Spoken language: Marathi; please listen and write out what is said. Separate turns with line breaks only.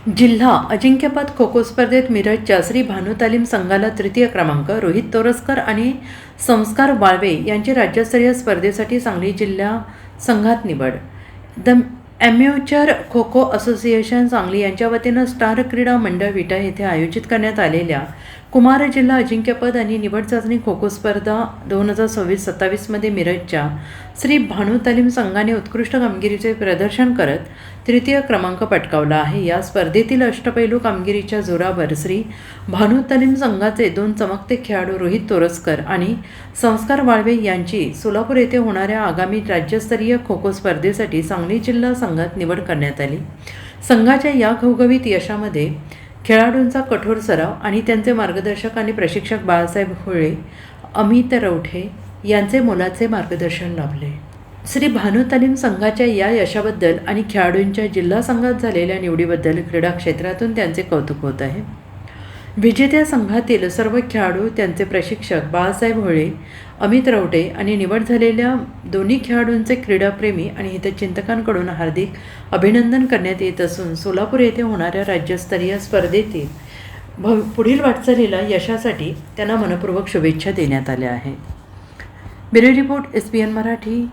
जिल्हा अजिंक्यपद खो खो स्पर्धेत मिरजच्या श्री भानू तालीम संघाला तृतीय क्रमांक, रोहित तोरसकर आणि संस्कार वाळवे यांची राज्यस्तरीय स्पर्धेसाठी सांगली जिल्हा संघात निवड. The amateur kho kho association Sangli यांच्या वतीनं स्टार क्रीडा मंडळ विटा येथे आयोजित करण्यात आलेल्या कुमार जिल्हा अजिंक्यपद आणि निवड चाचणी खो खो स्पर्धा 2026-27मध्ये मिरजच्या श्री भानू तालीम संघाने उत्कृष्ट कामगिरीचे प्रदर्शन करत तृतीय क्रमांक पटकावला आहे. या स्पर्धेतील अष्टपैलू कामगिरीच्या जोरावर श्री भानू तालीम संघाचे 2 चमकते खेळाडू रोहित तोरसकर आणि संस्कार वाळवे यांची सोलापूर येथे होणाऱ्या आगामी राज्यस्तरीय खो खो स्पर्धेसाठी सांगली जिल्हा संघात निवड करण्यात आली. संघाच्या या घवघवीत यशामध्ये खेळाडूंचा कठोर सराव आणि त्यांचे मार्गदर्शक आणि प्रशिक्षक बाळासाहेब होळे, अमित रवठे यांचे मोलाचे मार्गदर्शन लाभले. श्री भानू तालीम संघाच्या या यशाबद्दल आणि खेळाडूंच्या जिल्हा संघात झालेल्या निवडीबद्दल क्रीडा क्षेत्रातून त्यांचे कौतुक होत आहे. विजेत्या संघातील सर्व खेळाडू, त्यांचे प्रशिक्षक बाळासाहेब होळे, अमित रवटे आणि निवड झालेल्या दोन्ही खेळाडूंचे क्रीडाप्रेमी आणि हितचिंतकांकडून हार्दिक अभिनंदन करण्यात येत असून सोलापूर येथे होणाऱ्या राज्यस्तरीय स्पर्धेतील पुढील वाटचालीला यशासाठी त्यांना मनपूर्वक शुभेच्छा देण्यात आल्या आहेत. Bureau report SBN Marathi.